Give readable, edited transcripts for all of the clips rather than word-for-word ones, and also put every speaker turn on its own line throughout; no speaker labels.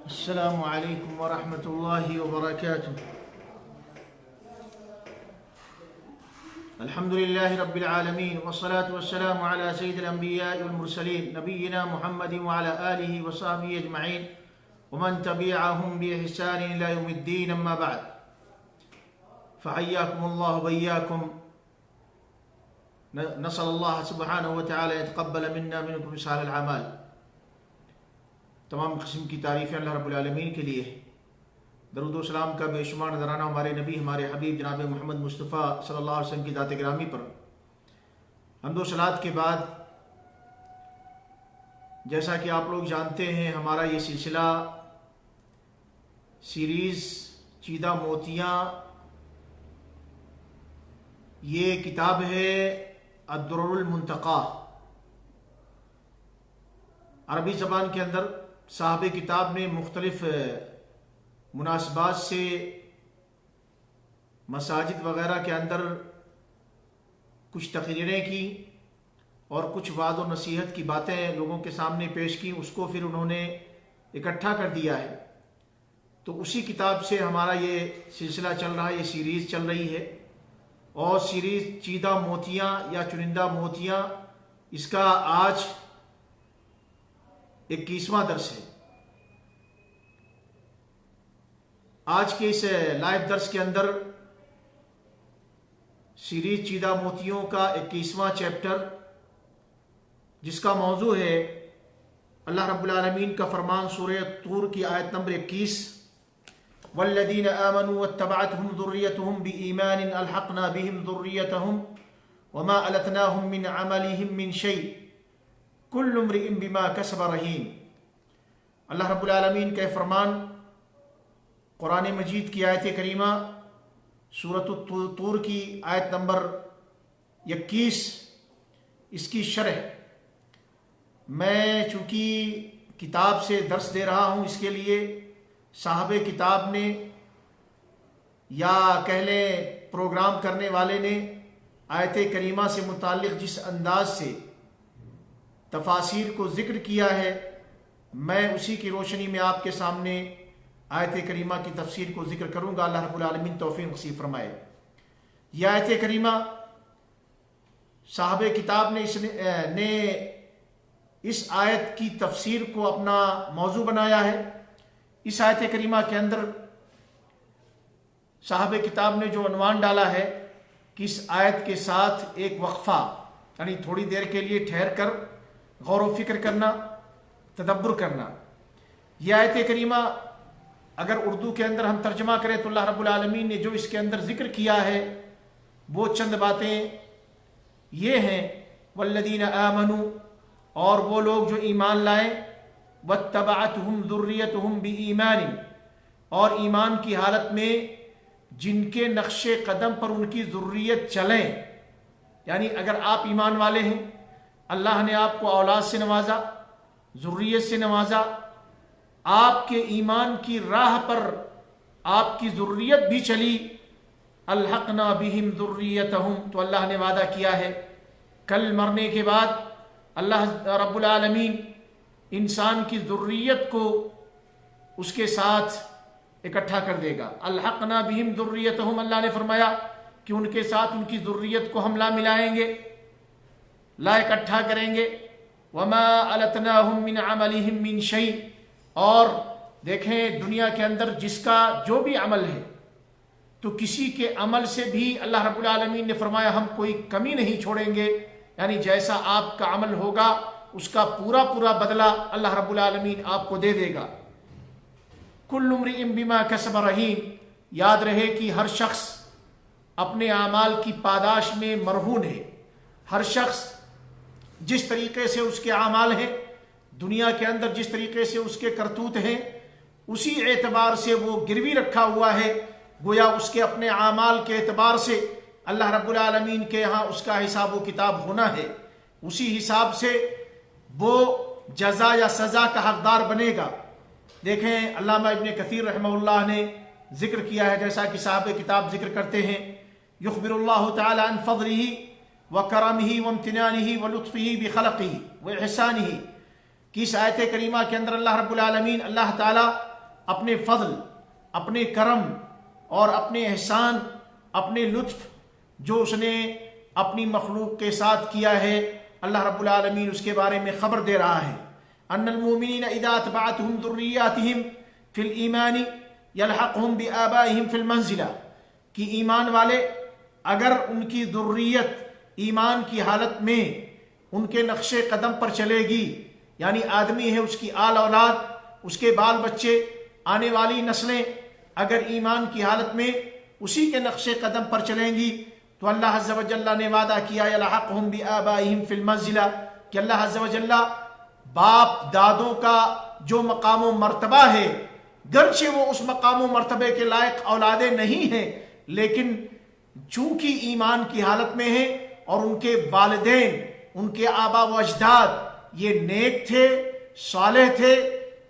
السلام علیکم ورحمۃ اللہ وبرکاتہ۔ الحمد للہ رب العالمین والصلاة والسلام علی سید الانبیاء والمرسلین نبینا محمد وعلی آلہ وصحبہ اجمعین ومن تبعهم بإحسان إلى يوم الدین، اما بعد فحیاکم اللہ وبیاکم۔ نسأل اللہ سبحانہ وتعالی يتقبل منا منکم صالح الاعمال۔ تمام قسم کی تعریفیں اللہ رب العالمین کے لیے، درود و سلام کا بے شمار نذرانہ ہمارے نبی ہمارے حبیب جناب محمد مصطفیٰ صلی اللہ علیہ وسلم کی ذات گرامی پر۔ حمد و صلوات کے بعد جیسا کہ آپ لوگ جانتے ہیں، ہمارا یہ سلسلہ سیریز چیدہ موتیاں، یہ کتاب ہے الدرر المنتقی۔ عربی زبان کے اندر صاحب کتاب نے مختلف مناسبات سے مساجد وغیرہ کے اندر کچھ تقریریں کی اور کچھ وعظ و نصیحت کی باتیں لوگوں کے سامنے پیش کی، اس کو پھر انہوں نے اکٹھا کر دیا ہے۔ تو اسی کتاب سے ہمارا یہ سلسلہ چل رہا ہے، یہ سیریز چل رہی ہے، اور سیریز چیدہ موتیاں یا چنندہ موتیاں، اس کا آج 21واں درس ہے۔ آج کے اس لائیو درس کے اندر سیریز چیدہ موتیوں کا 21واں چیپٹر، جس کا موضوع ہے اللہ رب العالمین کا فرمان سورہ طور کی آیت نمبر 21، والذین آمنوا واتبعتهم ذریتهم بإیمان الحقنا بهم ذریتهم وما ألتناهم من عملهم من شیء کل امرئ بما کسب رہین۔ اللہ رب العالمین کا فرمان قرآن مجید کی آیت کریمہ سورۃ طور کی آیت نمبر 21، اس کی شرح میں چونکہ کتاب سے درس دے رہا ہوں، اس کے لیے صاحب کتاب نے یا کہہ لیں پروگرام کرنے والے نے آیت کریمہ سے متعلق جس انداز سے تفاسیر کو ذکر کیا ہے، میں اسی کی روشنی میں آپ کے سامنے آیت کریمہ کی تفسیر کو ذکر کروں گا۔ اللہ رب العالمین توفیق نصیب فرمائے۔ یہ آیت کریمہ صاحب کتاب نے اس آیت کی تفسیر کو اپنا موضوع بنایا ہے۔ اس آیت کریمہ کے اندر صاحب کتاب نے جو عنوان ڈالا ہے کہ اس آیت کے ساتھ ایک وقفہ، یعنی تھوڑی دیر کے لیے ٹھہر کر غور و فکر کرنا، تدبر کرنا۔ یہ آیت کریمہ اگر اردو کے اندر ہم ترجمہ کریں تو اللہ رب العالمین نے جو اس کے اندر ذکر کیا ہے وہ چند باتیں یہ ہیں، والذین آمنوا، اور وہ لوگ جو ایمان لائیں، واتبعتہم ذریتہم بإیمان، اور ایمان کی حالت میں جن کے نقش قدم پر ان کی ذریت چلیں۔ یعنی اگر آپ ایمان والے ہیں، اللہ نے آپ کو اولاد سے نوازا، ذریت سے نوازا، آپ کے ایمان کی راہ پر آپ کی ذریت بھی چلی، الحقنا بہم ذریتہم، تو اللہ نے وعدہ کیا ہے کل مرنے کے بعد اللہ رب العالمین انسان کی ذریت کو اس کے ساتھ اکٹھا کر دے گا۔ الحقنا بہم ذریتہم، اللہ نے فرمایا کہ ان کے ساتھ ان کی ذریت کو ہم لا ملائیں گے، لا اکٹھا کریں گے۔ وما التناہم من عملہم من شیء، اور دیکھیں دنیا کے اندر جس کا جو بھی عمل ہے، تو کسی کے عمل سے بھی اللہ رب العالمین نے فرمایا ہم کوئی کمی نہیں چھوڑیں گے، یعنی جیسا آپ کا عمل ہوگا اس کا پورا پورا بدلہ اللہ رب العالمین آپ کو دے دے گا۔ کل امرئ بما کسب رہین، یاد رہے کہ ہر شخص اپنے اعمال کی پاداش میں مرہون ہے۔ ہر شخص جس طریقے سے اس کے اعمال ہیں دنیا کے اندر، جس طریقے سے اس کے کرتوت ہیں، اسی اعتبار سے وہ گروی رکھا ہوا ہے، گویا اس کے اپنے اعمال کے اعتبار سے اللہ رب العالمین کے ہاں اس کا حساب و کتاب ہونا ہے۔ اسی حساب سے وہ جزا یا سزا کا حقدار بنے گا۔ دیکھیں علامہ ابن کثیر رحمہ اللہ نے ذکر کیا ہے، جیسا کہ صاحب کتاب ذکر کرتے ہیں، یخبر اللہ تعالی عن فضلہ وکرمہ وامتنانہ ولطفہ بخلقہ واحسانہ، کہ اس آیت کریمہ کے اندر اللہ رب العالمین اللہ تعالیٰ اپنے فضل، اپنے کرم اور اپنے احسان، اپنے لطف جو اس نے اپنی مخلوق کے ساتھ کیا ہے، اللہ رب العالمین اس کے بارے میں خبر دے رہا ہے۔ ان المؤمنین اذا اتبعتهم ذریاتهم فی الایمان یلحقهم بآبائهم فی المنزلہ، کہ ایمان والے اگر ان کی ذریت ایمان کی حالت میں ان کے نقش قدم پر چلے گی، یعنی آدمی ہے، اس کی آل اولاد، اس کے بال بچے، آنے والی نسلیں اگر ایمان کی حالت میں اسی کے نقش قدم پر چلیں گی تو اللہ عز و جل نے وعدہ کیا یلحقہم بآبائہم فی المنزلہ، کہ اللہ عز و جل باپ دادوں کا جو مقام و مرتبہ ہے، گرچہ وہ اس مقام و مرتبے کے لائق اولادیں نہیں ہیں، لیکن چونکہ ایمان کی حالت میں ہیں اور ان کے والدین، ان کے آبا و اجداد یہ نیک تھے، صالح تھے،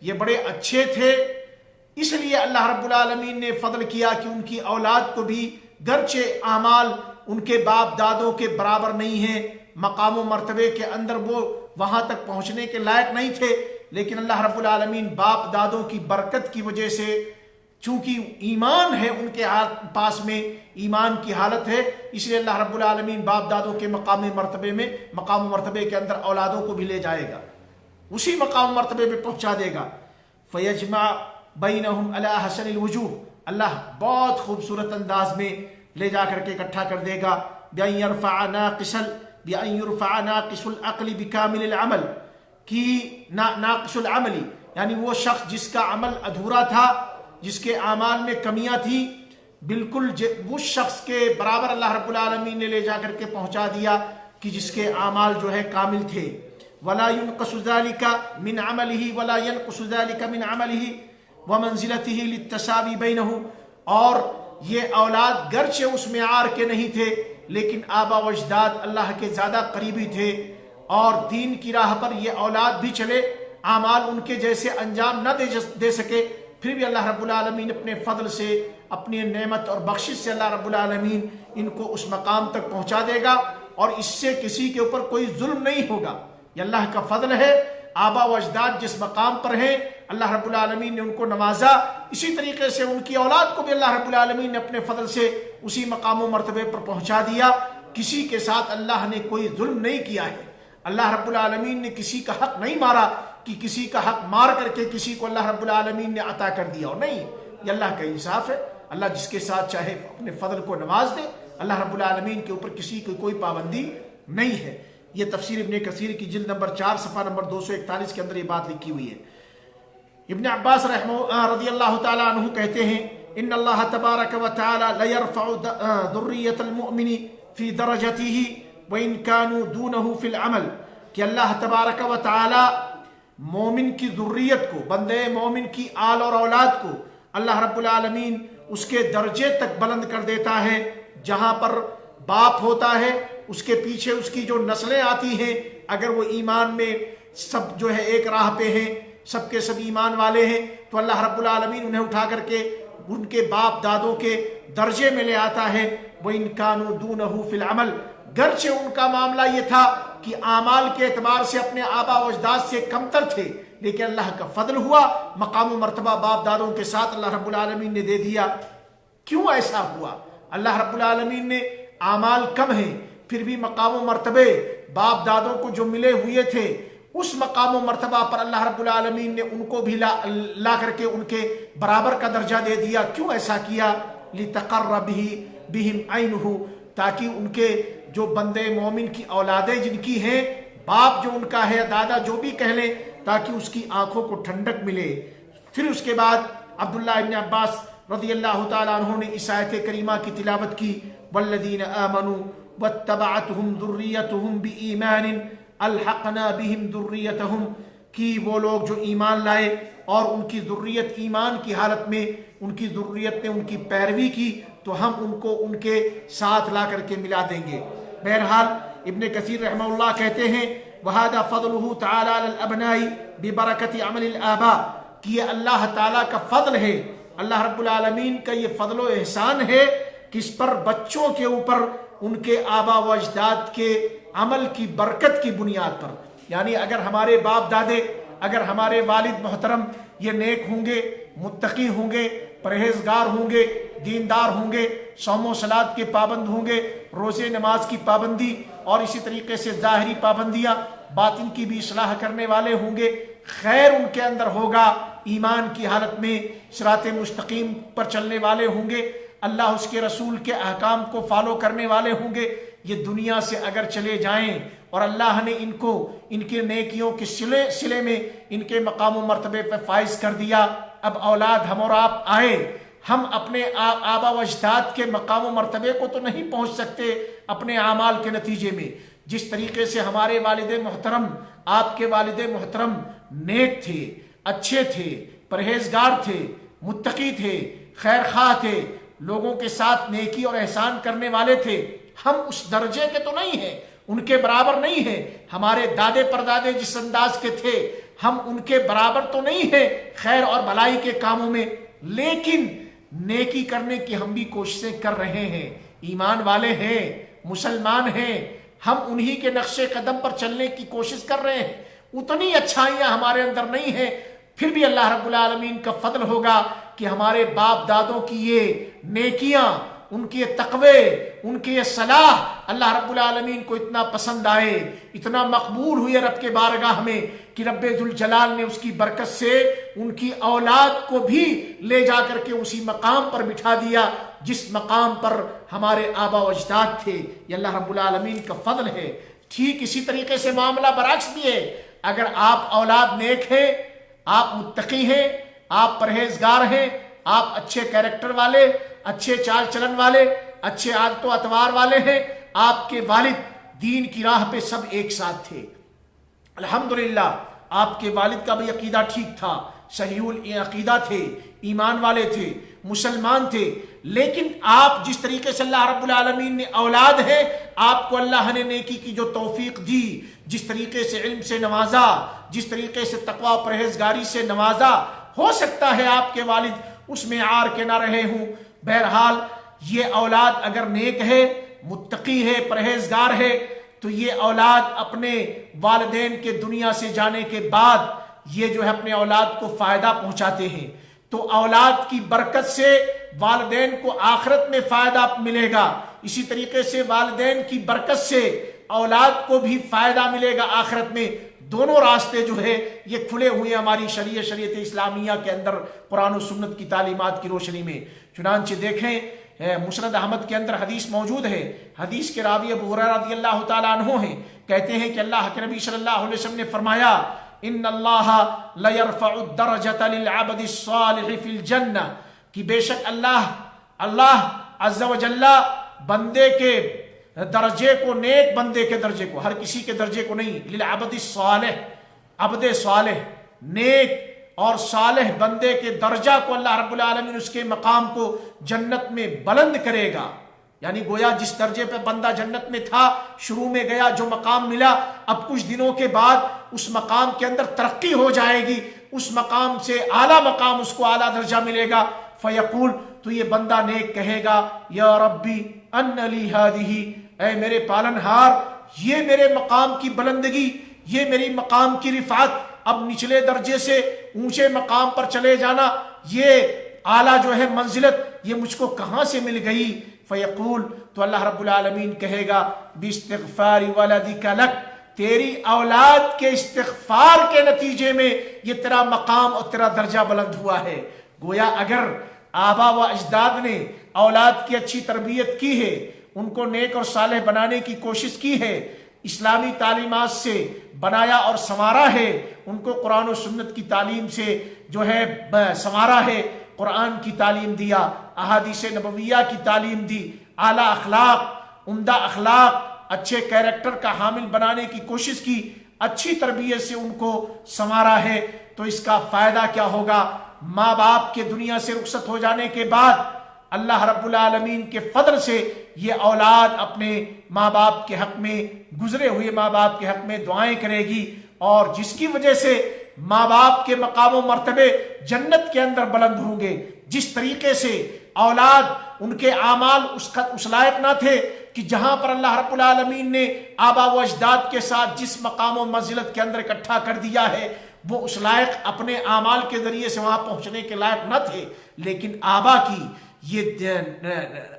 یہ بڑے اچھے تھے، اس لیے اللہ رب العالمین نے فضل کیا کہ ان کی اولاد کو بھی گرچہ اعمال ان کے باپ دادوں کے برابر نہیں ہیں، مقام و مرتبے کے اندر وہ وہاں تک پہنچنے کے لائق نہیں تھے، لیکن اللہ رب العالمین باپ دادوں کی برکت کی وجہ سے، چونکہ ایمان ہے ان کے پاس میں، ایمان کی حالت ہے، اس لیے اللہ رب العالمین باپ دادوں کے مقام و مرتبے کے اندر اولادوں کو بھی لے جائے گا، اسی مقام و مرتبے پہ پہنچا دے گا۔ فیجمع بینہم علی احسن الوجوہ، اللہ بہت خوبصورت انداز میں لے جا کر کے اکٹھا کر دے گا۔ بأن يرفع ناقص العقل بکامل العمل، کی ناقص العملی یعنی وہ شخص جس کا عمل ادھورا تھا، جس کے اعمال میں کمیاں تھیں، بالکل اس شخص کے برابر اللہ رب العالمین نے لے جا کر کے پہنچا دیا کہ جس کے اعمال جو ہے کامل تھے۔ ولا ينقص ذلك من عمله ولا ينقص ذلك من عمله ومنزلته للتساوي بينه، اور یہ اولاد گرچہ اس معیار کے نہیں تھے لیکن آبا و اجداد اللہ کے زیادہ قریبی تھے، اور دین کی راہ پر یہ اولاد بھی چلے، اعمال ان کے جیسے انجام نہ دے سکے، پھر بھی اللہ رب العالمین اپنے فضل سے، اپنی نعمت اور بخشش سے اللہ رب العالمین ان کو اس مقام تک پہنچا دے گا، اور اس سے کسی کے اوپر کوئی ظلم نہیں ہوگا۔ یہ اللہ کا فضل ہے۔ آبا و اجداد جس مقام پر ہیں اللہ رب العالمین نے ان کو نوازا، اسی طریقے سے ان کی اولاد کو بھی اللہ رب العالمین نے اپنے فضل سے اسی مقام و مرتبے پر پہنچا دیا۔ کسی کے ساتھ اللہ نے کوئی ظلم نہیں کیا ہے، اللہ رب العالمین نے کسی کا حق نہیں مارا کہ کسی کا حق مار کر کے کسی کو اللہ رب العالمین نے عطا کر دیا، اور نہیں، یہ اللہ کا انصاف ہے۔ اللہ جس کے ساتھ چاہے اپنے فضل کو نواز دے، اللہ رب العالمین کے اوپر کسی کی کوئی پابندی نہیں ہے۔ یہ تفسیر ابن کثیر کی جلد نمبر 4 صفحہ نمبر 241 کے اندر یہ بات لکھی ہوئی ہے۔ ابن عباس رضی اللہ تعالیٰ عنہ کہتے ہیں ان اللہ تبارک و تعالی لیرفع ذریۃ المؤمن فی درجته وان كانوا دونه فی العمل، کہ اللہ تبارک و تعالی مومن کی ذریت کو، بندے مومن کی آل اور اولاد کو اللہ رب العالمین اس کے درجے تک بلند کر دیتا ہے، جہاں پر باپ ہوتا ہے اس کے پیچھے اس کی جو نسلیں آتی ہیں، اگر وہ ایمان میں سب جو ہے ایک راہ پہ ہیں، سب کے سب ایمان والے ہیں، تو اللہ رب العالمین انہیں اٹھا کر کے ان کے باپ دادوں کے درجے میں لے آتا ہے۔ وَإِن كَانُوا دُونَهُ فِي الْعَمَلِ، گرچہ ان کا معاملہ یہ تھا کہ اعمال کے اعتبار سے اپنے آبا و اجداد سے کمتر تھے، لیکن اللہ کا فضل ہوا، مقام و مرتبہ باپ دادوں کے ساتھ اللہ رب العالمین نے دے دیا۔ کیوں ایسا ہوا؟ اللہ رب العالمین نے اعمال کم ہیں پھر بھی مقام و مرتبے باپ دادوں کو جو ملے ہوئے تھے، اس مقام و مرتبہ پر اللہ رب العالمین نے ان کو بھی لا کر کے ان کے برابر کا درجہ دے دیا۔ کیوں ایسا کیا؟ لِتَقَرَّ بِهِمْ عَيْنُهُ، تاکہ ان کے جو بندے مومن کی اولادیں جن کی ہیں، باپ جو ان کا ہے، دادا جو بھی کہہ لیں، تاکہ اس کی آنکھوں کو ٹھنڈک ملے۔ پھر اس کے بعد عبداللہ ابن عباس رضی اللہ تعالیٰ عنہ نے اس آیت کریمہ کی تلاوت کی، وَالَّذِينَ آمَنُوا وَاتَّبَعَتْهُمْ ذُرِّيَّتُهُمْ بِإِيمَانٍ الحقنا بہم ذریتہم، کی وہ لوگ جو ایمان لائے اور ان کی ذریت ایمان کی حالت میں، ان کی ذریت نے ان کی پیروی کی، تو ہم ان کو ان کے ساتھ لا کر کے ملا دیں گے۔ بہرحال ابن کثیر رحمہ اللہ کہتے ہیں وَهَذَا فَضْلُهُ تَعَالَى عَلَى الْأَبْنَاءِ بِبَرَكَةِ عَمَلِ الْآبَاءِ، کہ یہ اللہ تعالیٰ کا فضل ہے، اللہ رب العالمین کا یہ فضل و احسان ہے کہ اس پر بچوں کے اوپر ان کے آبا و اجداد کے عمل کی برکت کی بنیاد پر، یعنی اگر ہمارے باپ دادے، اگر ہمارے والد محترم یہ نیک ہوں گے، متقی ہوں گے، پرہیزگار ہوں گے، دیندار ہوں گے، صوم و صلات کے پابند ہوں گے، روزے نماز کی پابندی اور اسی طریقے سے ظاہری پابندیاں، باطن کی بھی اصلاح کرنے والے ہوں گے، خیر ان کے اندر ہوگا، ایمان کی حالت میں صراط مستقیم پر چلنے والے ہوں گے، اللہ اس کے رسول کے احکام کو فالو کرنے والے ہوں گے۔ یہ دنیا سے اگر چلے جائیں اور اللہ نے ان کو ان کے نیکیوں کے صلے میں ان کے مقام و مرتبے پہ فائز کر دیا، اب اولاد ہم اور آپ آئے، ہم اپنے آبا و اجداد کے مقام و مرتبے کو تو نہیں پہنچ سکتے اپنے اعمال کے نتیجے میں۔ جس طریقے سے ہمارے والد محترم، آپ کے والد محترم نیک تھے، اچھے تھے، پرہیزگار تھے، متقی تھے، خیر خواہ تھے، لوگوں کے ساتھ نیکی اور احسان کرنے والے تھے، ہم اس درجے کے تو نہیں ہیں، ان کے برابر نہیں ہیں۔ ہمارے دادے پردادے جس انداز کے تھے ہم ان کے برابر تو نہیں ہیں خیر اور بھلائی کے کاموں میں، لیکن نیکی کرنے کی ہم بھی کوششیں کر رہے ہیں، ایمان والے ہیں، مسلمان ہیں، ہم انہی کے نقش قدم پر چلنے کی کوشش کر رہے ہیں۔ اتنی اچھائیاں ہمارے اندر نہیں ہیں، پھر بھی اللہ رب العالمین کا فضل ہوگا کہ ہمارے باپ دادوں کی یہ نیکیاں، ان کے تقوی، ان کے صلاح اللہ رب العالمین کو اتنا پسند آئے، اتنا مقبول ہوئے رب کے بارگاہ میں کہ رب ذوالجلال نے اس کی برکت سے ان کی اولاد کو بھی لے جا کر کے اسی مقام پر بٹھا دیا جس مقام پر ہمارے آبا و اجداد تھے۔ یہ اللہ رب العالمین کا فضل ہے۔ ٹھیک اسی طریقے سے معاملہ برعکس بھی ہے، اگر آپ اولاد نیک ہیں، آپ متقی ہیں، آپ پرہیزگار ہیں، آپ اچھے کیریکٹر والے، اچھے چال چلن والے، اچھے عادت و اطوار والے ہیں، آپ کے والد دین کی راہ پہ سب ایک ساتھ تھے، الحمدللہ آپ کے والد کا بھی عقیدہ ٹھیک تھا، صحیح العقیدہ تھے، ایمان والے تھے، مسلمان تھے، لیکن آپ جس طریقے سے اللہ رب العالمین نے اولاد ہے، آپ کو اللہ نے نیکی کی جو توفیق دی، جس طریقے سے علم سے نوازا، جس طریقے سے تقوی و پرہیزگاری سے نوازا، ہو سکتا ہے آپ کے والد اس میں عار کے نہ رہے ہوں۔ بہرحال یہ اولاد اگر نیک ہے، متقی ہے، پرہیزگار ہے، تو یہ اولاد اپنے والدین کے دنیا سے جانے کے بعد یہ جو ہے اپنے اولاد کو فائدہ پہنچاتے ہیں، تو اولاد کی برکت سے والدین کو آخرت میں فائدہ ملے گا، اسی طریقے سے والدین کی برکت سے اولاد کو بھی فائدہ ملے گا آخرت میں۔ دونوں راستے جو ہے یہ کھلے ہوئے ہماری شریعت اسلامیہ کے اندر قرآن و سنت کی تعلیمات کی روشنی میں۔ چنانچہ دیکھیں مسند احمد کے اندر حدیث موجود ہے، حدیث کے راوی ابو ہریرہ رضی اللہ تعالیٰ عنہ ہیں، کہتے ہیں کہ اللہ کے نبی صلی اللہ علیہ وسلم نے فرمایا ان اللہ لیرفع الدرجۃ للعبد الصالح فی الجنہ، کہ بے شک اللہ عز و جل بندے کے درجے کو، نیک بندے کے درجے کو، ہر کسی کے درجے کو نہیں، للعبد الصالح، عبد صالح، نیک اور صالح بندے کے درجہ کو اللہ رب العالمین اس کے مقام کو جنت میں بلند کرے گا۔ یعنی گویا جس درجے پہ بندہ جنت میں تھا، شروع میں گیا جو مقام ملا، اب کچھ دنوں کے بعد اس مقام کے اندر ترقی ہو جائے گی، اس مقام سے اعلیٰ مقام، اس کو اعلیٰ درجہ ملے گا۔ فیقول، تو یہ بندہ نیک کہے گا یا ربی ان لی ہذہ، اے میرے پالنہار، یہ میرے مقام کی بلندگی، یہ میری مقام کی رفعت، اب نچلے درجے سے اونچے مقام پر چلے جانا، یہ اعلیٰ جو ہے منزلت، یہ مجھ کو کہاں سے مل گئی؟ فیقول، تو اللہ رب العالمین کہے گا باستغفار ولدک لک، تیری اولاد کے استغفار کے نتیجے میں یہ تیرا مقام اور تیرا درجہ بلند ہوا ہے۔ گویا اگر آبا و اجداد نے اولاد کی اچھی تربیت کی ہے، ان کو نیک اور صالح بنانے کی کوشش کی ہے، اسلامی تعلیمات سے بنایا اور سنوارا ہے، ان کو قرآن و سنت کی تعلیم سے جو ہے سنوارا ہے، قرآن کی تعلیم دیا، احادیث نبویہ کی تعلیم دی، اعلیٰ اخلاق، عمدہ اخلاق، اچھے کیریکٹر کا حامل بنانے کی کوشش کی، اچھی تربیت سے ان کو سنوارا ہے، تو اس کا فائدہ کیا ہوگا؟ ماں باپ کے دنیا سے رخصت ہو جانے کے بعد اللہ رب العالمین کے فضل سے یہ اولاد اپنے ماں باپ کے حق میں، گزرے ہوئے ماں باپ کے حق میں دعائیں کرے گی، اور جس کی وجہ سے ماں باپ کے مقام و مرتبے جنت کے اندر بلند ہوں گے. جس طریقے سے اولاد ان کے اعمال اس لائق نہ تھے کہ جہاں پر اللہ رب العالمین نے آبا و اجداد کے ساتھ جس مقام و منزلت کے اندر اکٹھا کر دیا ہے وہ اس لائق اپنے اعمال کے ذریعے سے وہاں پہنچنے کے لائق نہ تھے، لیکن آبا کی یہ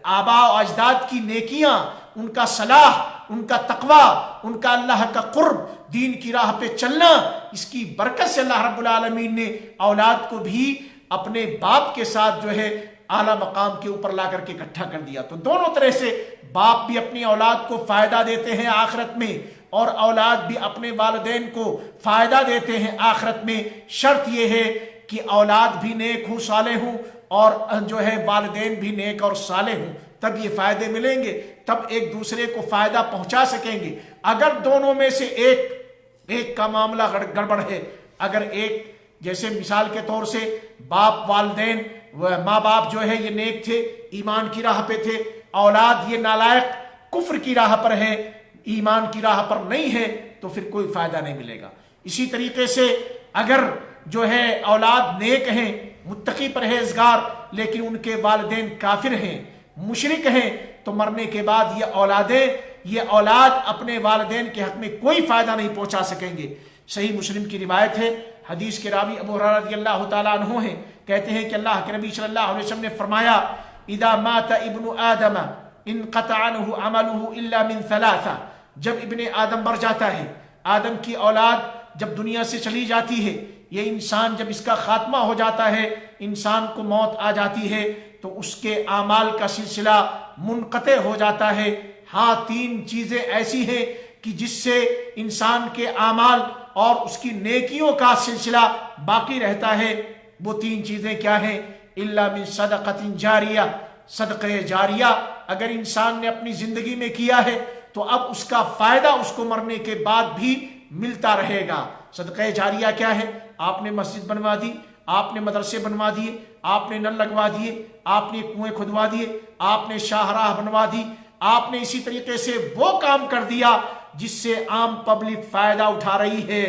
آبا و اجداد کی نیکیاں، ان کا صلاح، ان کا تقوی، ان کا اللہ کا قرب، دین کی راہ پہ چلنا، اس کی برکت سے اللہ رب العالمین نے اولاد کو بھی اپنے باپ کے ساتھ جو ہے اعلیٰ مقام کے اوپر لا کر کے اکٹھا کر دیا. تو دونوں طرح سے باپ بھی اپنی اولاد کو فائدہ دیتے ہیں آخرت میں، اور اولاد بھی اپنے والدین کو فائدہ دیتے ہیں آخرت میں. شرط یہ ہے کہ اولاد بھی نیک ہوں، صالح ہوں، اور جو ہے والدین بھی نیک اور صالح ہوں، تب یہ فائدے ملیں گے، تب ایک دوسرے کو فائدہ پہنچا سکیں گے. اگر دونوں میں سے ایک کا معاملہ گڑبڑ ہے، اگر ایک جیسے مثال کے طور سے باپ والدین ماں باپ جو ہے یہ نیک تھے، ایمان کی راہ پہ تھے، اولاد یہ نالائق کفر کی راہ پر ہے، ایمان کی راہ پر نہیں ہے، تو پھر کوئی فائدہ نہیں ملے گا. اسی طریقے سے اگر جو ہے اولاد نیک ہیں، متقی پرہیزگار، لیکن ان کے والدین کافر ہیں، مشرک ہیں، تو مرنے کے بعد یہ اولاد اپنے والدین کے حق میں کوئی فائدہ نہیں پہنچا سکیں گے. صحیح مسلم کی روایت ہے، حدیث کے راوی ابو ہریرہ رضی اللہ تعالیٰ عنہ ہیں، کہتے ہیں کہ اللہ کے نبی صلی اللہ علیہ وسلم نے فرمایا اذا مات ابن آدم انقطع عنہ عمله الا من ثلاثہ. جب ابن آدم مر جاتا ہے، آدم کی اولاد جب دنیا سے چلی جاتی ہے، یہ انسان جب اس کا خاتمہ ہو جاتا ہے، انسان کو موت آ جاتی ہے، تو اس کے اعمال کا سلسلہ منقطع ہو جاتا ہے. ہاں، 3 چیزیں ایسی ہیں کہ جس سے انسان کے اعمال اور اس کی نیکیوں کا سلسلہ باقی رہتا ہے. وہ 3 چیزیں کیا ہیں؟ الا من صدقۃ جاریہ، صدقہ جاریہ اگر انسان نے اپنی زندگی میں کیا ہے تو اب اس کا فائدہ اس کو مرنے کے بعد بھی ملتا رہے گا. صدقہ جاریہ کیا ہے؟ آپ نے مسجد بنوا دی، آپ نے مدرسے بنوا دیے، آپ نے نل لگوا دیے، آپ نے کنویں کھدوا دیے، آپ نے شاہراہ بنوا دی، آپ نے اسی طریقے سے وہ کام کر دیا جس سے عام پبلک فائدہ اٹھا رہی ہے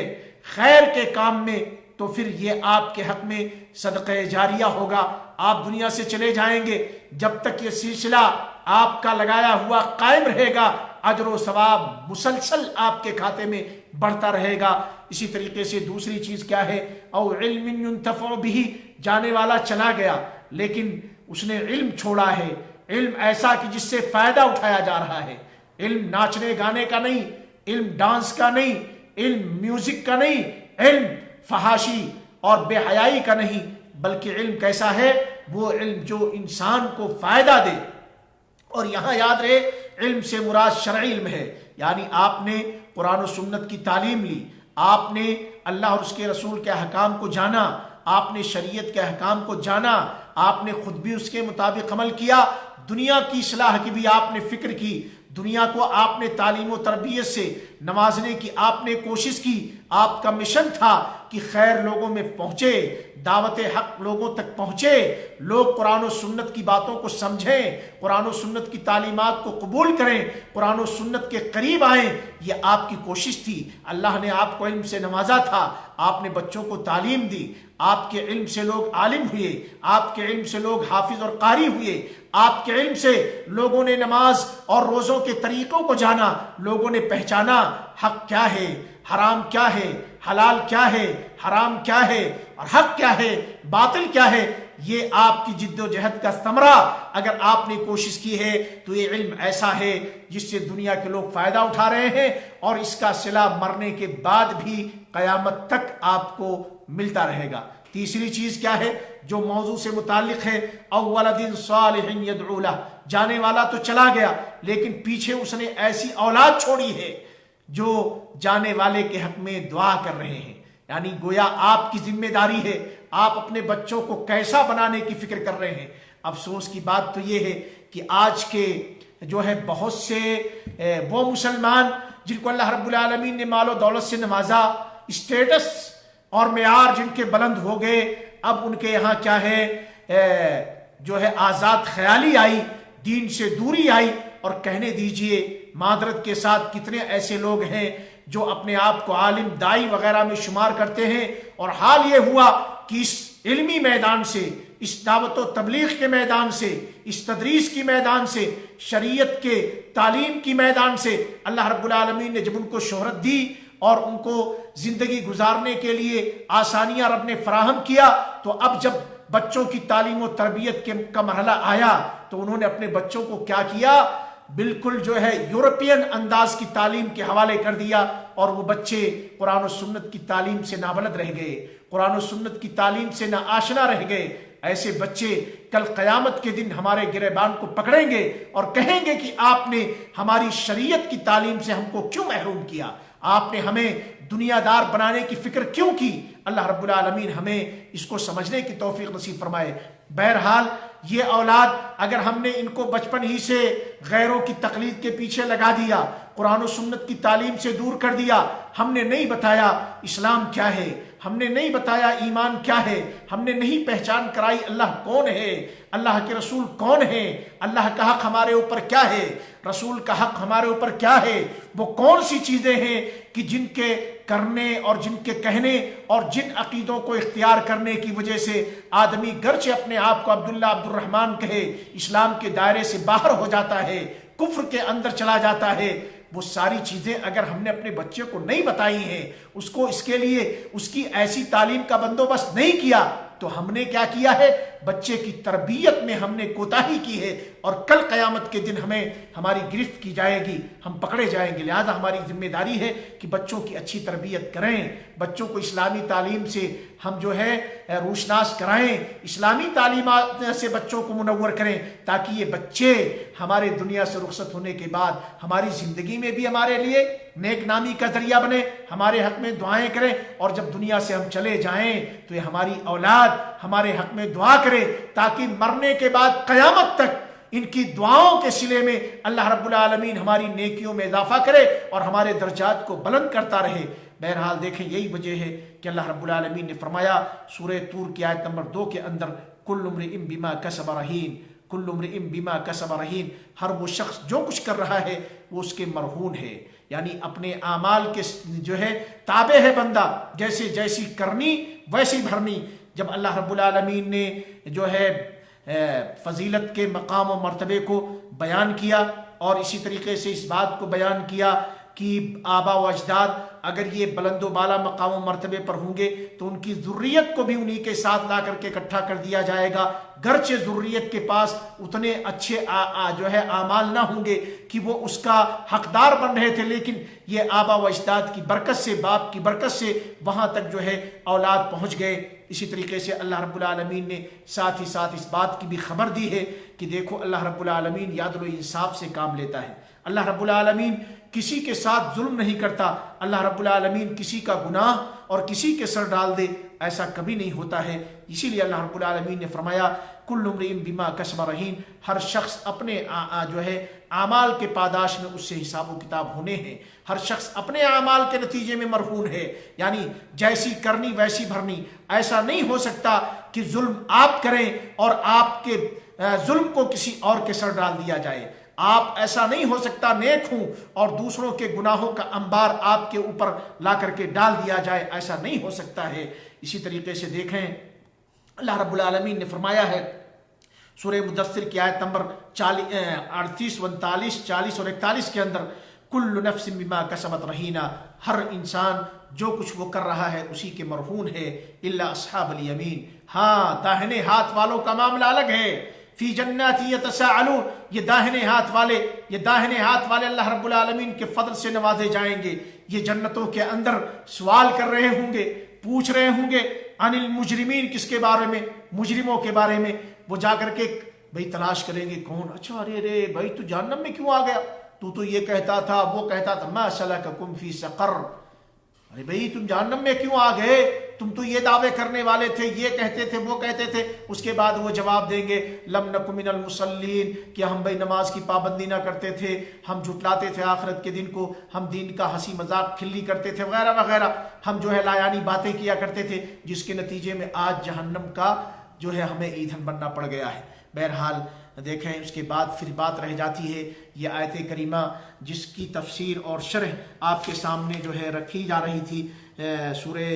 خیر کے کام میں، تو پھر یہ آپ کے حق میں صدقہ جاریہ ہوگا. آپ دنیا سے چلے جائیں گے، جب تک یہ سلسلہ آپ کا لگایا ہوا قائم رہے گا، اجر و ثواب مسلسل آپ کے کھاتے میں بڑھتا رہے گا. اسی طریقے سے دوسری چیز کیا ہے؟ او علم ينتفع به، جانے والا چلا گیا لیکن اس نے علم چھوڑا ہے، علم ایسا کہ جس سے فائدہ اٹھایا جا رہا ہے. علم ناچنے گانے کا نہیں، علم ڈانس کا نہیں، علم میوزک کا نہیں، علم فحاشی اور بے حیائی کا نہیں، بلکہ علم کیسا ہے؟ وہ علم جو انسان کو فائدہ دے. اور یہاں یاد رہے، علم سے مراد شرعی علم ہے، یعنی آپ نے قرآن و سنت کی تعلیم لی، آپ نے اللہ اور اس کے رسول کے احکام کو جانا، آپ نے شریعت کے احکام کو جانا، آپ نے خود بھی اس کے مطابق عمل کیا، دنیا کی اصلاح کی بھی آپ نے فکر کی، دنیا کو آپ نے تعلیم و تربیت سے نوازنے کی آپ نے کوشش کی. آپ کا مشن تھا کہ خیر لوگوں میں پہنچے، دعوت حق لوگوں تک پہنچے، لوگ قرآن و سنت کی باتوں کو سمجھیں، قرآن و سنت کی تعلیمات کو قبول کریں، قرآن و سنت کے قریب آئیں. یہ آپ کی کوشش تھی. اللہ نے آپ کو علم سے نوازا تھا، آپ نے بچوں کو تعلیم دی، آپ کے علم سے لوگ عالم ہوئے، آپ کے علم سے لوگ حافظ اور قاری ہوئے، آپ کے علم سے لوگوں نے نماز اور روزوں کے طریقوں کو جانا، لوگوں نے پہچانا حق کیا ہے، حرام کیا ہے، حلال کیا ہے، حرام کیا ہے، اور حق کیا ہے، باطل کیا ہے. یہ آپ کی جد و جہد کا ثمرہ اگر آپ نے کوشش کی ہے تو یہ علم ایسا ہے جس سے دنیا کے لوگ فائدہ اٹھا رہے ہیں، اور اس کا صلہ مرنے کے بعد بھی قیامت تک آپ کو ملتا رہے گا. تیسری چیز کیا ہے جو موضوع سے متعلق ہے؟ اولد صالح یدعو لہ، جانے والا تو چلا گیا لیکن پیچھے اس نے ایسی اولاد چھوڑی ہے جو جانے والے کے حق میں دعا کر رہے ہیں. یعنی گویا آپ کی ذمہ داری ہے، آپ اپنے بچوں کو کیسا بنانے کی فکر کر رہے ہیں. افسوس کی بات تو یہ ہے کہ آج کے جو ہے بہت سے وہ مسلمان جن کو اللہ رب العالمین نے مال و دولت سے نوازا، اسٹیٹس اور معیار جن کے بلند ہو گئے، اب ان کے یہاں کیا ہے جو ہے آزاد خیالی آئی، دین سے دوری آئی. اور کہنے دیجئے معذرت کے ساتھ کتنے ایسے لوگ ہیں جو اپنے آپ کو عالم دائی وغیرہ میں شمار کرتے ہیں، اور حال یہ ہوا کہ اس علمی میدان سے، اس دعوت و تبلیغ کے میدان سے، اس تدریس کی میدان سے، شریعت کے تعلیم کی میدان سے اللہ رب العالمین نے جب ان کو شہرت دی اور ان کو زندگی گزارنے کے لیے آسانیاں رب نے فراہم کیا، تو اب جب بچوں کی تعلیم و تربیت کا مرحلہ آیا تو انہوں نے اپنے بچوں کو کیا کیا، بالکل جو ہے یورپین انداز کی تعلیم کے حوالے کر دیا، اور وہ بچے قرآن و سنت کی تعلیم سے نابلد رہ گئے، قرآن و سنت کی تعلیم سے ناآشنا رہ گئے۔ ایسے بچے کل قیامت کے دن ہمارے گریبان کو پکڑیں گے اور کہیں گے کہ آپ نے ہماری شریعت کی تعلیم سے ہم کو کیوں محروم کیا، آپ نے ہمیں دنیا دار بنانے کی فکر کیوں کی۔ اللہ رب العالمین ہمیں اس کو سمجھنے کی توفیق نصیب فرمائے۔ بہرحال یہ اولاد اگر ہم نے ان کو بچپن ہی سے غیروں کی تقلید کے پیچھے لگا دیا، قرآن و سنت کی تعلیم سے دور کر دیا، ہم نے نہیں بتایا اسلام کیا ہے، ہم نے نہیں بتایا ایمان کیا ہے، ہم نے نہیں پہچان کرائی اللہ کون ہے، اللہ کے رسول کون ہے، اللہ کا حق ہمارے اوپر کیا ہے، رسول کا حق ہمارے اوپر کیا ہے، وہ کون سی چیزیں ہیں کہ جن کے کرنے اور جن کے کہنے اور جن عقیدوں کو اختیار کرنے کی وجہ سے آدمی گرچہ اپنے آپ کو عبداللہ عبد الرحمن کہے، اسلام کے دائرے سے باہر ہو جاتا ہے، کفر کے اندر چلا جاتا ہے۔ وہ ساری چیزیں اگر ہم نے اپنے بچے کو نہیں بتائی ہیں، اس کے لیے اس کی ایسی تعلیم کا بندوبست نہیں کیا، تو ہم نے کیا کیا ہے، بچے کی تربیت میں ہم نے کوتاہی کی ہے، اور کل قیامت کے دن ہمیں ہماری گرفت کی جائے گی، ہم پکڑے جائیں گے۔ لہذا ہماری ذمہ داری ہے کہ بچوں کی اچھی تربیت کریں، بچوں کو اسلامی تعلیم سے ہم جو ہے روشناس کرائیں، اسلامی تعلیمات سے بچوں کو منور کریں، تاکہ یہ بچے ہمارے دنیا سے رخصت ہونے کے بعد ہماری زندگی میں بھی ہمارے لیے نیک نامی کا ذریعہ بنے، ہمارے حق میں دعائیں کریں، اور جب دنیا سے ہم چلے جائیں تو یہ ہماری اولاد ہمارے حق میں دعا کرے، تاکہ مرنے کے بعد قیامت تک ان کی دعاؤں کے صلے میں اللہ رب العالمین ہماری نیکیوں میں اضافہ کرے اور ہمارے درجات کو بلند کرتا رہے۔ بہرحال دیکھیں یہی وجہ ہے کہ اللہ رب العالمین نے فرمایا سورہ طور کی آیت نمبر 2 کے اندر، کل امرئ بما کسب رہین، کل امرئ بما کسب رہین، ہر وہ شخص جو کچھ کر رہا ہے وہ اس کے مرہون ہے، یعنی اپنے اعمال کے جو ہے تابع ہے بندہ، جیسے جیسی کرنی ویسی بھرنی۔ جب اللہ رب العالمین نے جو ہے فضیلت کے مقام و مرتبے کو بیان کیا، اور اسی طریقے سے اس بات کو بیان کیا کہ آبا و اجداد اگر یہ بلند و بالا مقام و مرتبے پر ہوں گے تو ان کی ذریت کو بھی انہی کے ساتھ لا کر کے اکٹھا کر دیا جائے گا، گرچہ ذریت کے پاس اتنے اچھے جو ہے اعمال نہ ہوں گے کہ وہ اس کا حقدار بن رہے تھے، لیکن یہ آبا و اجداد کی برکت سے، باپ کی برکت سے وہاں تک جو ہے اولاد پہنچ گئے۔ اسی طریقے سے اللہ رب العالمین نے ساتھ ہی ساتھ اس بات کی بھی خبر دی ہے کہ دیکھو اللہ رب العالمین یعدل و انصاف سے کام لیتا ہے، اللہ رب العالمین کسی کے ساتھ ظلم نہیں کرتا، اللہ رب العالمین کسی کا گناہ اور کسی کے سر ڈال دے ایسا کبھی نہیں ہوتا ہے۔ اسی لیے اللہ رب العالمین نے فرمایا کل امرئ بما کسب رہین، ہر شخص اپنے جو ہے اعمال کے پاداش میں اس سے حساب و کتاب ہونے ہیں، ہر شخص اپنے اعمال کے نتیجے میں مرہون ہے، یعنی جیسی کرنی ویسی بھرنی۔ ایسا نہیں ہو سکتا کہ ظلم آپ کریں اور آپ کے ظلم کو کسی اور کے سر ڈال دیا جائے، آپ ایسا نہیں ہو سکتا نیک ہوں اور دوسروں کے گناہوں کا انبار آپ کے اوپر لا کر کے ڈال دیا جائے، ایسا نہیں ہو سکتا ہے۔ اسی طریقے سے دیکھیں اللہ رب العالمین نے فرمایا ہے سورہ مدثر کی آیت نمبر 38، 39، 40 اور 41 کے اندر، کل نفس بما کسبت رہینہ، ہر انسان جو کچھ وہ کر رہا ہے اسی کے مرہون ہے، الا اصحاب الیمین، ہاں داہنے ہاتھ والوں کا معاملہ الگ ہے، فی جنات یتساءلون، یہ داہنے ہاتھ والے اللہ رب العالمین کے فضل سے نوازے جائیں گے، یہ جنتوں کے اندر سوال کر رہے ہوں گے، پوچھ رہے ہوں گے عن المجرمین، کس کے بارے میں؟ مجرموں کے بارے میں۔ وہ جا کر کے بھئی تلاش کریں گے کون، اچھا ارے بھائی تو جہنم میں کیوں آ گیا، تو یہ کہتا تھا وہ کہتا تھا، ما سلککم فی سقر، ارے بھئی تم جہنم میں کیوں آ گئے، تم تو یہ دعوے کرنے والے تھے، یہ کہتے تھے وہ کہتے تھے۔ اس کے بعد وہ جواب دیں گے لم نک من المصلین، کہ ہم بھئی نماز کی پابندی نہ کرتے تھے، ہم جھٹلاتے تھے آخرت کے دن کو، ہم دین کا ہنسی مذاق کھلی کرتے تھے وغیرہ وغیرہ، ہم جو ہے لایانی باتیں کیا کرتے تھے، جس کے نتیجے میں آج جہنم کا جو ہے ہمیں ایندھن بننا پڑ گیا ہے۔ بہرحال دیکھیں اس کے بعد پھر بات رہ جاتی ہے یہ آیت کریمہ جس کی تفسیر اور شرح آپ کے سامنے جو ہے رکھی جا رہی تھی سورہ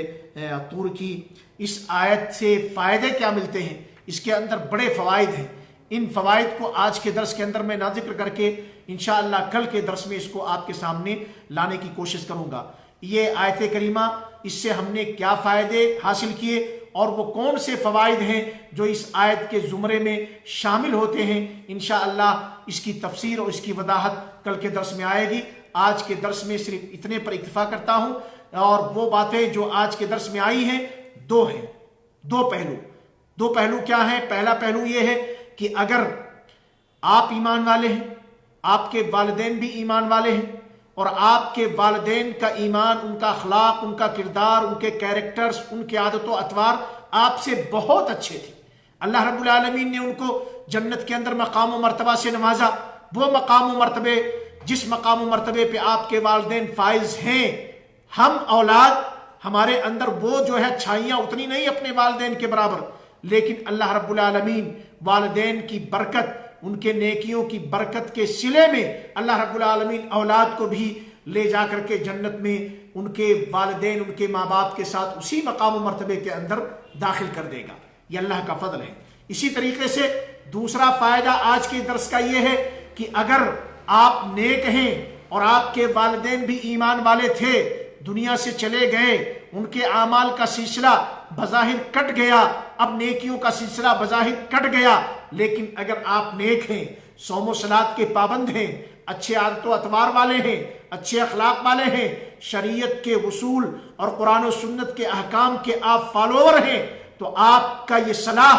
طور کی. اس آیت سے فائدے کیا ملتے ہیں؟ اس کے اندر بڑے فوائد ہیں. ان فوائد کو آج کے درس کے اندر میں نہ ذکر کر کے انشاءاللہ کل کے درس میں اس کو آپ کے سامنے لانے کی کوشش کروں گا. یہ آیت کریمہ اس سے ہم نے کیا فائدے حاصل کیے اور وہ کون سے فوائد ہیں جو اس آیت کے زمرے میں شامل ہوتے ہیں، انشاءاللہ اس کی تفسیر اور اس کی وضاحت کل کے درس میں آئے گی. آج کے درس میں صرف اتنے پر اکتفا کرتا ہوں، اور وہ باتیں جو آج کے درس میں آئی ہیں دو ہیں، دو پہلو کیا ہیں؟ پہلا پہلو یہ ہے کہ اگر آپ ایمان والے ہیں، آپ کے والدین بھی ایمان والے ہیں، اور آپ کے والدین کا ایمان، ان کا اخلاق، ان کا کردار، ان کے کیریکٹرز، ان کے عادت و اطوار آپ سے بہت اچھے تھے، اللہ رب العالمین نے ان کو جنت کے اندر مقام و مرتبہ سے نوازا. وہ مقام و مرتبے جس مقام و مرتبے پہ آپ کے والدین فائز ہیں، ہم اولاد ہمارے اندر وہ جو ہے اچھائیاں اتنی نہیں اپنے والدین کے برابر، لیکن اللہ رب العالمین والدین کی برکت، ان کے نیکیوں کی برکت کے صلے میں اللہ رب العالمین اولاد کو بھی لے جا کر کے جنت میں ان کے والدین، ان کے ماں باپ کے ساتھ اسی مقام و مرتبے کے اندر داخل کر دے گا. یہ اللہ کا فضل ہے. اسی طریقے سے دوسرا فائدہ آج کے درس کا یہ ہے کہ اگر آپ نیک ہیں اور آپ کے والدین بھی ایمان والے تھے، دنیا سے چلے گئے، ان کے اعمال کا سلسلہ بظاہر کٹ گیا، اب نیکیوں کا سلسلہ بظاہر کٹ گیا، لیکن اگر آپ نیک ہیں، صوم و صلات کے پابند ہیں، اچھے عادت و اطوار والے ہیں، اچھے اخلاق والے ہیں، شریعت کے اصول اور قرآن و سنت کے احکام کے آپ فالوور ہیں، تو آپ کا یہ صلاح،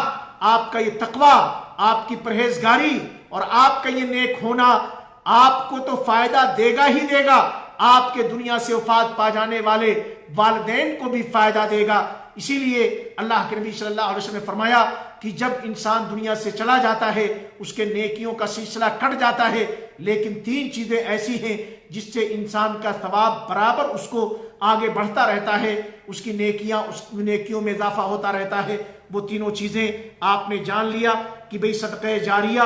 آپ کا یہ تقوی، آپ کی پرہیزگاری اور آپ کا یہ نیک ہونا آپ کو تو فائدہ دے گا ہی دے گا، آپ کے دنیا سے وفات پا جانے والے والدین کو بھی فائدہ دے گا. اسی لیے اللہ کے نبی صلی اللہ علیہ وسلم نے فرمایا کہ جب انسان دنیا سے چلا جاتا ہے اس کے نیکیوں کا سلسلہ کٹ جاتا ہے، لیکن تین چیزیں ایسی ہیں جس سے انسان کا ثواب برابر اس کو آگے بڑھتا رہتا ہے، اس کی نیکیوں میں اضافہ ہوتا رہتا ہے. وہ تینوں چیزیں آپ نے جان لیا کہ بھئی صدقہ جاریہ،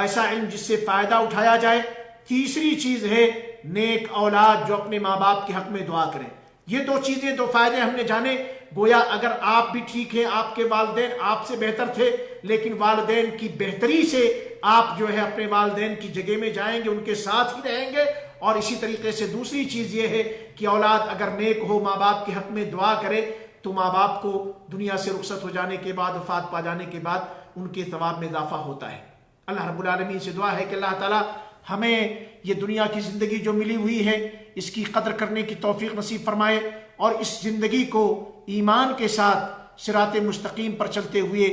ایسا علم جس سے فائدہ اٹھایا جائے. تیسری چیز ہے نیک اولاد جو اپنے ماں باپ کے حق میں دعا کریں. یہ دو چیزیں، دو فائدے ہم نے جانے. گویا اگر آپ بھی ٹھیک ہیں، آپ کے والدین آپ سے بہتر تھے، لیکن والدین کی بہتری سے آپ جو ہے اپنے والدین کی جگہ میں جائیں گے، ان کے ساتھ ہی رہیں گے. اور اسی طریقے سے دوسری چیز یہ ہے کہ اولاد اگر نیک ہو، ماں باپ کے حق میں دعا کرے، تو ماں باپ کو دنیا سے رخصت ہو جانے کے بعد، وفات پا جانے کے بعد ان کے ثواب میں اضافہ ہوتا ہے. اللہ رب العالمین سے دعا ہے کہ اللہ تعالیٰ ہمیں یہ دنیا کی زندگی جو ملی ہوئی ہے اس کی قدر کرنے کی توفیق نصیب فرمائے، اور اس زندگی کو ایمان کے ساتھ صراط مستقیم پر چلتے ہوئے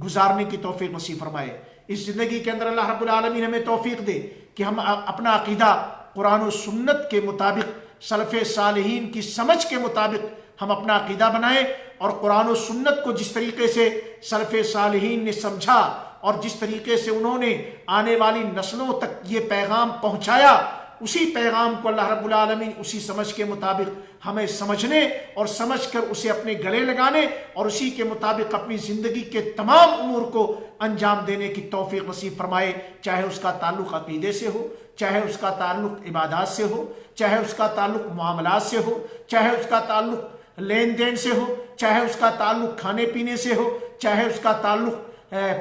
گزارنے کی توفیق نصیب فرمائے. اس زندگی کے اندر اللہ رب العالمین ہمیں توفیق دے کہ ہم اپنا عقیدہ قرآن و سنت کے مطابق، سلف صالحین کی سمجھ کے مطابق ہم اپنا عقیدہ بنائیں، اور قرآن و سنت کو جس طریقے سے سلف صالحین نے سمجھا اور جس طریقے سے انہوں نے آنے والی نسلوں تک یہ پیغام پہنچایا، اسی پیغام کو اللہ رب العالمین اسی سمجھ کے مطابق ہمیں سمجھنے اور سمجھ کر اسے اپنے گلے لگانے اور اسی کے مطابق اپنی زندگی کے تمام امور کو انجام دینے کی توفیق نصیب فرمائے، چاہے اس کا تعلق عقیدے سے ہو، چاہے اس کا تعلق عبادات سے ہو، چاہے اس کا تعلق معاملات سے ہو، چاہے اس کا تعلق لین دین سے ہو، چاہے اس کا تعلق کھانے پینے سے ہو، چاہے اس کا تعلق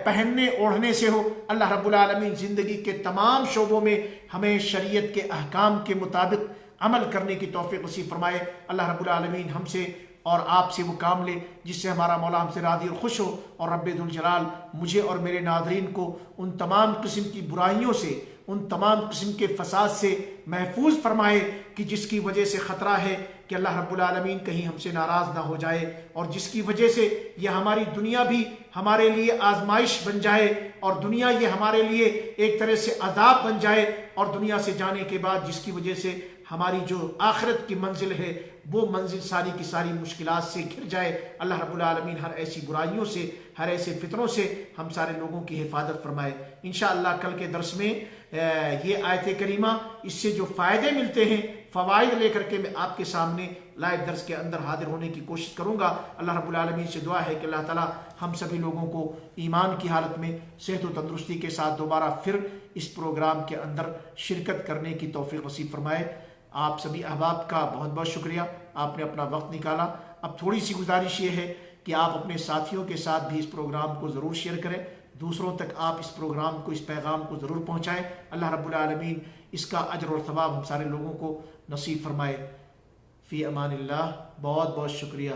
پہننے اوڑھنے سے ہو. اللہ رب العالمین زندگی کے تمام شعبوں میں ہمیں شریعت کے احکام کے مطابق عمل کرنے کی توفیق نصیب فرمائے. اللہ رب العالمین ہم سے اور آپ سے وہ کام لے جس سے ہمارا مولا ہم سے راضی اور خوش ہو، اور رب ذوالجلال مجھے اور میرے ناظرین کو ان تمام قسم کی برائیوں سے، ان تمام قسم کے فساد سے محفوظ فرمائے کہ جس کی وجہ سے خطرہ ہے کہ اللہ رب العالمین کہیں ہم سے ناراض نہ ہو جائے، اور جس کی وجہ سے یہ ہماری دنیا بھی ہمارے لیے آزمائش بن جائے، اور دنیا یہ ہمارے لیے ایک طرح سے عذاب بن جائے، اور دنیا سے جانے کے بعد جس کی وجہ سے ہماری جو آخرت کی منزل ہے وہ منزل ساری کی ساری مشکلات سے گھر جائے. اللہ رب العالمین ہر ایسی برائیوں سے، ہر ایسے فتنوں سے ہم سارے لوگوں کی حفاظت فرمائے. انشاءاللہ کل کے درس میں یہ آیت کریمہ، اس سے جو فائدے ملتے ہیں، فوائد لے کر کے میں آپ کے سامنے لائیو درس کے اندر حاضر ہونے کی کوشش کروں گا۔ اللہ رب العالمین سے دعا ہے کہ اللہ تعالی ہم سبھی لوگوں کو ایمان کی حالت میں صحت و تندرستی کے ساتھ دوبارہ پھر اس پروگرام کے اندر شرکت کرنے کی توفیق نصیب فرمائے۔ آپ سبھی احباب کا بہت بہت شکریہ، آپ نے اپنا وقت نکالا۔ اب تھوڑی سی گزارش یہ ہے کہ آپ اپنے ساتھیوں کے ساتھ بھی اس پروگرام کو ضرور شیئر کریں، دوسروں تک آپ اس پروگرام کو، اس پیغام کو ضرور پہنچائیں۔ اللہ رب العالمین اس کا اجر اور ثواب ہم سارے لوگوں کو نصیب فرمائے۔ فی امان اللہ، بہت بہت شکریہ۔